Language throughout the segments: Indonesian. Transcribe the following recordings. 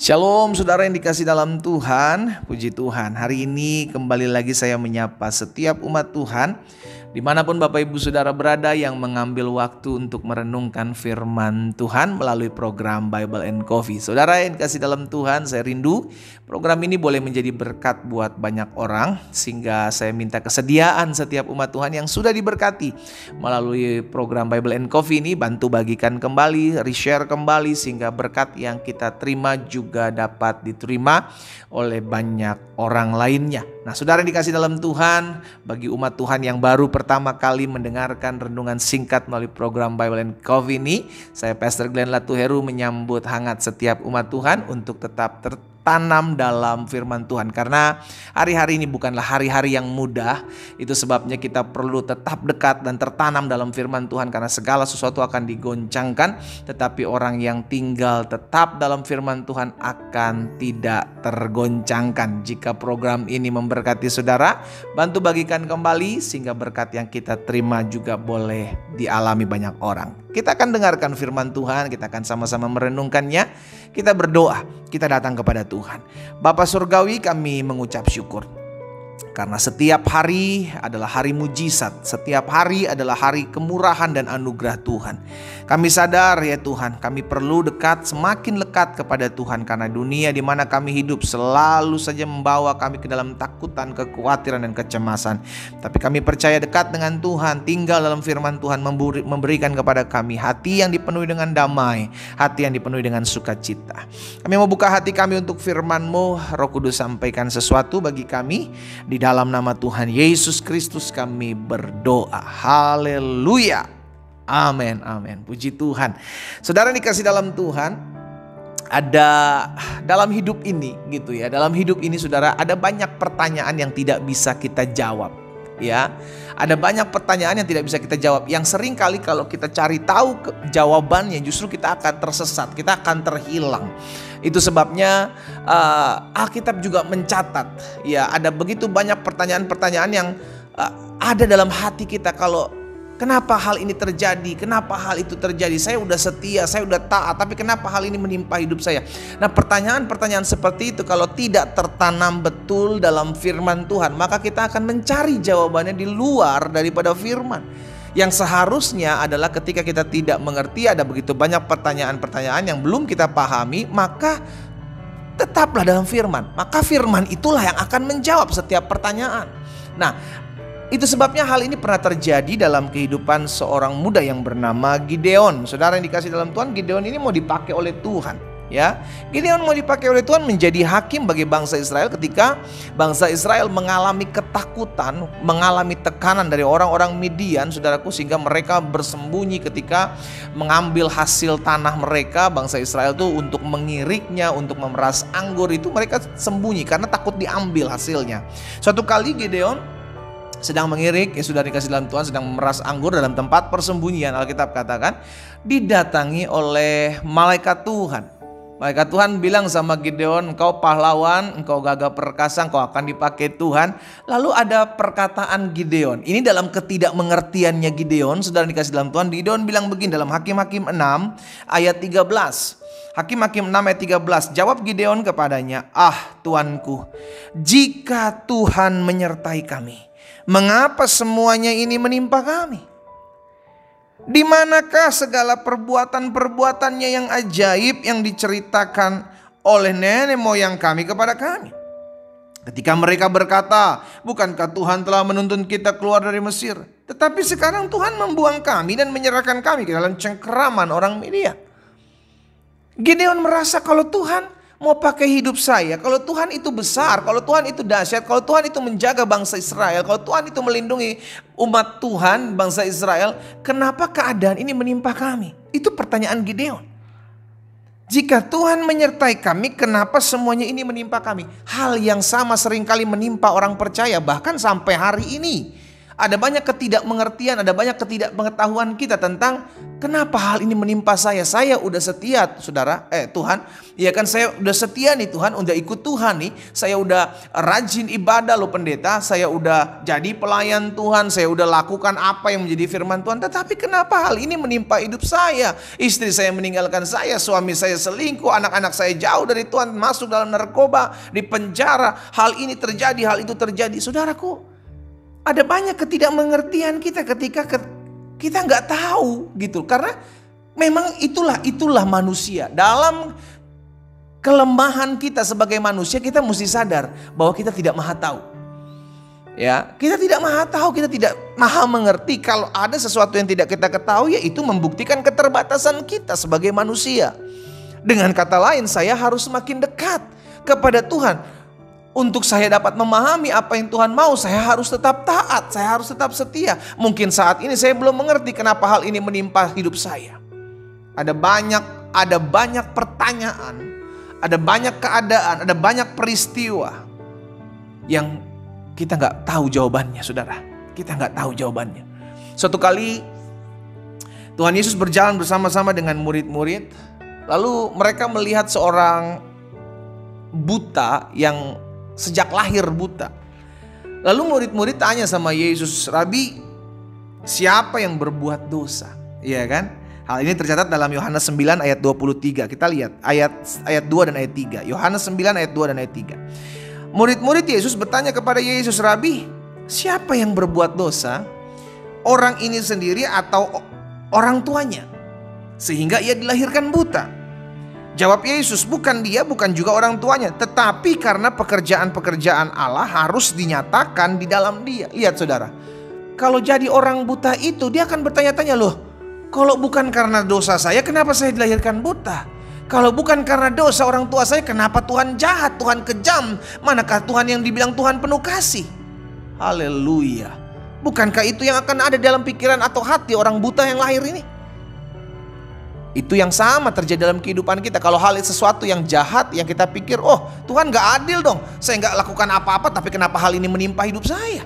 Shalom saudara yang dikasih dalam Tuhan, puji Tuhan. Hari ini kembali lagi saya menyapa setiap umat Tuhan dimanapun Bapak Ibu Saudara berada yang mengambil waktu untuk merenungkan firman Tuhan melalui program Bible and Coffee. Saudara yang dikasih dalam Tuhan, saya rindu program ini boleh menjadi berkat buat banyak orang, sehingga saya minta kesediaan setiap umat Tuhan yang sudah diberkati melalui program Bible and Coffee ini, bantu bagikan kembali, reshare kembali, sehingga berkat yang kita terima juga dapat diterima oleh banyak orang lainnya. Nah, saudara yang dikasih dalam Tuhan, bagi umat Tuhan yang baru pertama kali mendengarkan renungan singkat melalui program Bible and Coffee ini, saya Pastor Glenn Latuheru menyambut hangat setiap umat Tuhan untuk tetap tertanam dalam firman Tuhan. Karena hari-hari ini bukanlah hari-hari yang mudah, itu sebabnya kita perlu tetap dekat dan tertanam dalam firman Tuhan, karena segala sesuatu akan digoncangkan, tetapi orang yang tinggal tetap dalam firman Tuhan akan tidak tergoncangkan. Jika program ini memberkati saudara, bantu bagikan kembali sehingga berkat yang kita terima juga boleh dialami banyak orang. Kita akan dengarkan firman Tuhan, kita akan sama-sama merenungkannya, kita berdoa, kita datang kepada Tuhan. Bapa Surgawi, kami mengucap syukur karena setiap hari adalah hari mujizat, setiap hari adalah hari kemurahan dan anugerah Tuhan. Kami sadar ya Tuhan, kami perlu dekat, semakin lekat kepada Tuhan, karena dunia di mana kami hidup selalu saja membawa kami ke dalam takutan, kekhawatiran dan kecemasan. Tapi kami percaya dekat dengan Tuhan, tinggal dalam firman Tuhan memberikan kepada kami hati yang dipenuhi dengan damai, hati yang dipenuhi dengan sukacita. Kami mau buka hati kami untuk firman-Mu. Roh Kudus sampaikan sesuatu bagi kami. Di dalam nama Tuhan Yesus Kristus kami berdoa. Haleluya. Amin, amin. Puji Tuhan. Saudara dikasih dalam Tuhan, ada dalam hidup ini gitu ya. Dalam hidup ini saudara, ada banyak pertanyaan yang tidak bisa kita jawab. Ya, ada banyak pertanyaan yang tidak bisa kita jawab, yang sering kali kalau kita cari tahu jawabannya justru kita akan tersesat, kita akan terhilang. Itu sebabnya Alkitab juga mencatat, ya, ada begitu banyak pertanyaan-pertanyaan yang ada dalam hati kita. Kalau kenapa hal ini terjadi? Kenapa hal itu terjadi? Saya udah setia, saya udah taat, tapi kenapa hal ini menimpa hidup saya? Nah, pertanyaan-pertanyaan seperti itu kalau tidak tertanam betul dalam firman Tuhan, maka kita akan mencari jawabannya di luar daripada firman. Yang seharusnya adalah ketika kita tidak mengerti, ada begitu banyak pertanyaan-pertanyaan yang belum kita pahami, maka tetaplah dalam firman. Maka firman itulah yang akan menjawab setiap pertanyaan. Nah, itu sebabnya hal ini pernah terjadi dalam kehidupan seorang muda yang bernama Gideon. Saudara yang dikasih dalam Tuhan, Gideon ini mau dipakai oleh Tuhan. Ya, Gideon mau dipakai oleh Tuhan menjadi hakim bagi bangsa Israel ketika bangsa Israel mengalami ketakutan, mengalami tekanan dari orang-orang Midian, saudaraku, sehingga mereka bersembunyi ketika mengambil hasil tanah mereka. Bangsa Israel itu untuk mengiriknya, untuk memeras anggur itu mereka sembunyi karena takut diambil hasilnya. Suatu kali Gideon sedang mengirik, ya sudah dikasih dalam Tuhan, sedang memeras anggur dalam tempat persembunyian, Alkitab katakan didatangi oleh malaikat Tuhan. Malaikat Tuhan bilang sama Gideon, engkau pahlawan, engkau gagah perkasa, engkau akan dipakai Tuhan. Lalu ada perkataan Gideon. Ini dalam ketidakmengertiannya Gideon, saudara dikasih dalam Tuhan. Gideon bilang begini dalam Hakim-Hakim 6 ayat 13. Hakim-Hakim 6 ayat 13. Jawab Gideon kepadanya, Tuanku, jika Tuhan menyertai kami, mengapa semuanya ini menimpa kami? Di manakah segala perbuatan-perbuatannya yang ajaib yang diceritakan oleh nenek moyang kami kepada kami? Ketika mereka berkata, bukankah Tuhan telah menuntun kita keluar dari Mesir? Tetapi sekarang Tuhan membuang kami dan menyerahkan kami ke dalam cengkeraman orang Midian. Gideon merasa kalau Tuhan mau pakai hidup saya, kalau Tuhan itu besar, kalau Tuhan itu dahsyat, kalau Tuhan itu menjaga bangsa Israel, kalau Tuhan itu melindungi umat Tuhan, bangsa Israel, kenapa keadaan ini menimpa kami? Itu pertanyaan Gideon. Jika Tuhan menyertai kami, kenapa semuanya ini menimpa kami? Hal yang sama seringkali menimpa orang percaya, bahkan sampai hari ini. Ada banyak ketidakmengertian, ada banyak ketidakpengetahuan kita tentang kenapa hal ini menimpa saya. Saya udah setia, saudara, Tuhan. Ya kan, saya udah setia nih Tuhan, udah ikut Tuhan nih. Saya udah rajin ibadah loh pendeta. Saya udah jadi pelayan Tuhan. Saya udah lakukan apa yang menjadi firman Tuhan. Tetapi kenapa hal ini menimpa hidup saya? Istri saya meninggalkan saya, suami saya selingkuh, anak-anak saya jauh dari Tuhan, masuk dalam narkoba, di penjara. Hal ini terjadi, hal itu terjadi. Saudaraku, ada banyak ketidakmengertian kita ketika kita nggak tahu gitu. Karena memang itulah manusia. Dalam kelemahan kita sebagai manusia, kita mesti sadar bahwa kita tidak maha tahu. Ya, kita tidak maha tahu, kita tidak maha mengerti. Kalau ada sesuatu yang tidak kita ketahui, yaitu membuktikan keterbatasan kita sebagai manusia. Dengan kata lain, saya harus semakin dekat kepada Tuhan. Untuk saya dapat memahami apa yang Tuhan mau, saya harus tetap taat, saya harus tetap setia. Mungkin saat ini saya belum mengerti kenapa hal ini menimpa hidup saya. Ada banyak pertanyaan, ada banyak keadaan, ada banyak peristiwa yang kita nggak tahu jawabannya, saudara. Kita nggak tahu jawabannya. Suatu kali Tuhan Yesus berjalan bersama-sama dengan murid-murid, lalu mereka melihat seorang buta yang sejak lahir buta. Lalu murid-murid tanya sama Yesus, "Rabi, siapa yang berbuat dosa?" Iya kan? Hal ini tercatat dalam Yohanes 9 ayat 23. Kita lihat ayat 2 dan ayat 3. Yohanes 9 ayat 2 dan ayat 3. Murid-murid Yesus bertanya kepada Yesus, "Rabi, siapa yang berbuat dosa? Orang ini sendiri atau orang tuanya? Sehingga ia dilahirkan buta?" Jawab Yesus, "Bukan dia, bukan juga orang tuanya, tetapi karena pekerjaan-pekerjaan Allah harus dinyatakan di dalam dia." Lihat saudara, kalau jadi orang buta itu dia akan bertanya-tanya, "Loh, kalau bukan karena dosa saya, kenapa saya dilahirkan buta? Kalau bukan karena dosa orang tua saya, kenapa Tuhan jahat, Tuhan kejam? Manakah Tuhan yang dibilang Tuhan penuh kasih?" Haleluya. Bukankah itu yang akan ada dalam pikiran atau hati orang buta yang lahir ini? Itu yang sama terjadi dalam kehidupan kita. Kalau hal sesuatu yang jahat, yang kita pikir, "Oh, Tuhan gak adil dong. Saya gak lakukan apa-apa, tapi kenapa hal ini menimpa hidup saya?"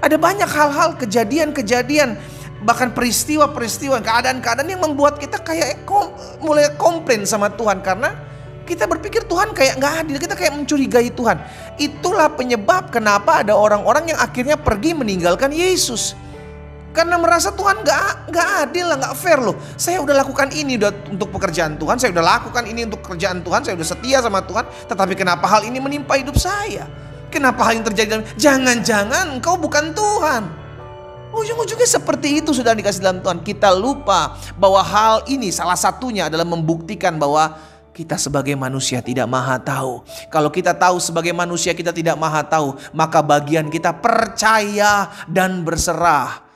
Ada banyak hal-hal, kejadian-kejadian, bahkan peristiwa-peristiwa, keadaan-keadaan yang membuat kita kayak mulai komplain sama Tuhan. Karena kita berpikir Tuhan kayak gak adil, kita kayak mencurigai Tuhan. Itulah penyebab kenapa ada orang-orang yang akhirnya pergi meninggalkan Yesus. Karena merasa Tuhan gak adil lah, gak fair loh. Saya udah lakukan ini untuk pekerjaan Tuhan, saya udah lakukan ini untuk kerjaan Tuhan, saya udah setia sama Tuhan. Tetapi kenapa hal ini menimpa hidup saya? Kenapa hal yang terjadi? Jangan-jangan engkau bukan Tuhan. Ujung-ujungnya seperti itu sudah dikasih dalam Tuhan. Kita lupa bahwa hal ini salah satunya adalah membuktikan bahwa kita sebagai manusia tidak maha tahu. Kalau kita tahu sebagai manusia kita tidak maha tahu, maka bagian kita percaya dan berserah.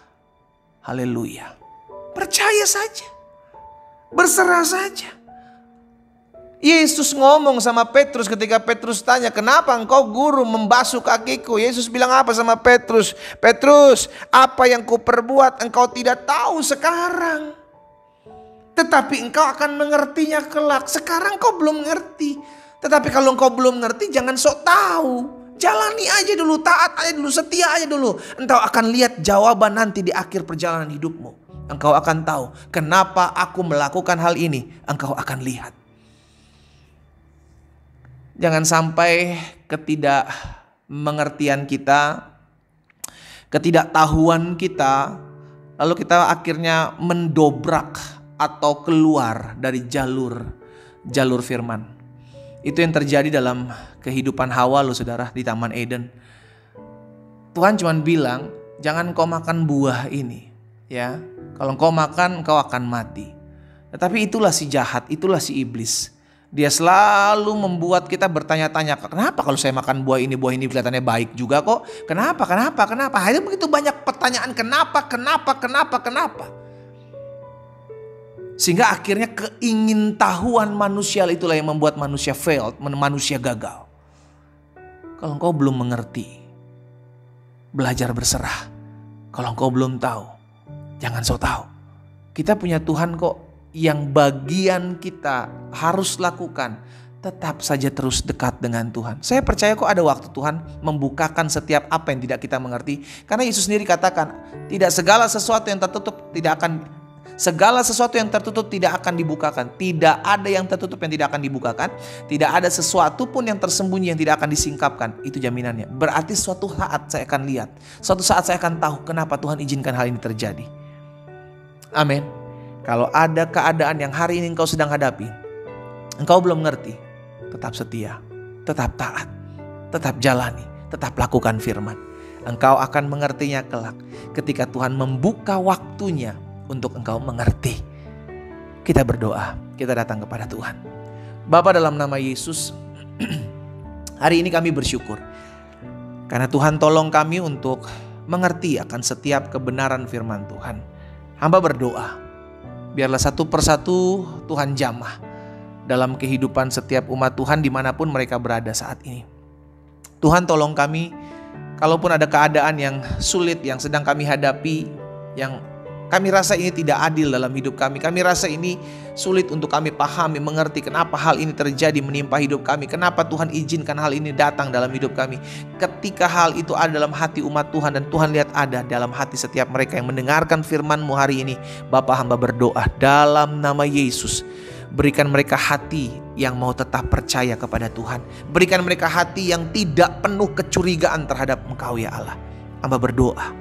Haleluya. Percaya saja. Berserah saja. Yesus ngomong sama Petrus ketika Petrus tanya, "Kenapa engkau guru membasuh kakiku?" Yesus bilang apa sama Petrus? "Petrus, apa yang kuperbuat engkau tidak tahu sekarang. Tetapi engkau akan mengertinya kelak. Sekarang kau belum ngerti. Tetapi kalau engkau belum ngerti, jangan sok tahu. Jalani aja dulu, taat aja dulu, setia aja dulu. Engkau akan lihat jawaban nanti di akhir perjalanan hidupmu. Engkau akan tahu kenapa aku melakukan hal ini. Engkau akan lihat." Jangan sampai ketidakmengertian kita, ketidaktahuan kita, lalu kita akhirnya mendobrak atau keluar dari jalur firman. Itu yang terjadi dalam kehidupan Hawa loh saudara di Taman Eden. Tuhan cuma bilang, "Jangan kau makan buah ini." Ya, kalau kau makan kau akan mati. Tetapi itulah si jahat, itulah si iblis. Dia selalu membuat kita bertanya-tanya, "Kenapa kalau saya makan buah ini kelihatannya baik juga kok? Kenapa? Akhirnya begitu banyak pertanyaan, kenapa? Sehingga akhirnya keingintahuan manusia itulah yang membuat manusia failed, manusia gagal. Kalau engkau belum mengerti, belajar berserah. Kalau engkau belum tahu, jangan sok tahu. Kita punya Tuhan kok yang bagian kita harus lakukan. tetap saja terus dekat dengan Tuhan. Saya percaya kok ada waktu Tuhan membukakan setiap apa yang tidak kita mengerti. Karena Yesus sendiri katakan, segala sesuatu yang tertutup tidak akan dibukakan. Tidak ada yang tertutup yang tidak akan dibukakan. Tidak ada sesuatu pun yang tersembunyi yang tidak akan disingkapkan. Itu jaminannya. Berarti suatu saat saya akan lihat. Suatu saat saya akan tahu kenapa Tuhan izinkan hal ini terjadi. Amin. Kalau ada keadaan yang hari ini engkau sedang hadapi, engkau belum ngerti, tetap setia, tetap taat, tetap jalani, tetap lakukan firman. Engkau akan mengertinya kelak ketika Tuhan membuka waktunya untuk engkau mengerti. Kita berdoa, kita datang kepada Tuhan. Bapa, dalam nama Yesus, hari ini kami bersyukur karena Tuhan tolong kami untuk mengerti akan setiap kebenaran firman Tuhan. Hamba berdoa, biarlah satu persatu Tuhan jamah dalam kehidupan setiap umat Tuhan dimanapun mereka berada saat ini. Tuhan tolong kami, kalaupun ada keadaan yang sulit yang sedang kami hadapi, yang kami rasa ini tidak adil dalam hidup kami. Kami rasa ini sulit untuk kami pahami, mengerti kenapa hal ini terjadi menimpa hidup kami. Kenapa Tuhan izinkan hal ini datang dalam hidup kami. Ketika hal itu ada dalam hati umat Tuhan dan Tuhan lihat ada dalam hati setiap mereka yang mendengarkan firman-Mu hari ini, Bapa, hamba berdoa dalam nama Yesus. Berikan mereka hati yang mau tetap percaya kepada Tuhan. Berikan mereka hati yang tidak penuh kecurigaan terhadap Engkau ya Allah. Hamba berdoa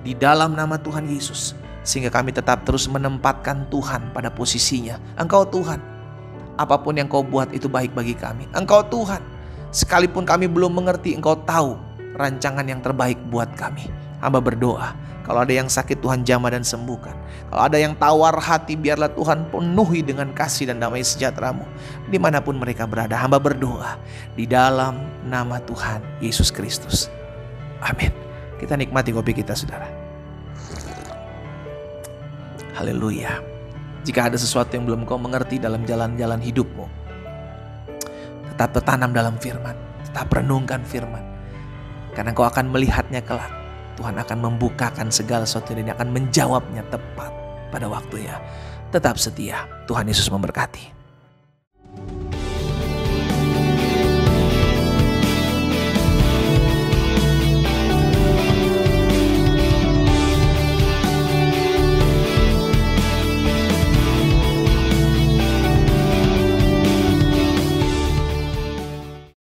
di dalam nama Tuhan Yesus, sehingga kami tetap terus menempatkan Tuhan pada posisinya. Engkau Tuhan, apapun yang Kau buat itu baik bagi kami. Engkau Tuhan, sekalipun kami belum mengerti, Engkau tahu rancangan yang terbaik buat kami. Hamba berdoa, kalau ada yang sakit Tuhan jamah dan sembuhkan. Kalau ada yang tawar hati, biarlah Tuhan penuhi dengan kasih dan damai sejahtera-Mu dimanapun mereka berada. Hamba berdoa di dalam nama Tuhan Yesus Kristus. Amin. Kita nikmati kopi kita, saudara. Haleluya. Jika ada sesuatu yang belum kau mengerti dalam jalan-jalan hidupmu, tetap tertanam dalam firman. Tetap renungkan firman. Karena kau akan melihatnya kelak. Tuhan akan membukakan segala sesuatu dan akan menjawabnya tepat pada waktunya. Tetap setia. Tuhan Yesus memberkati.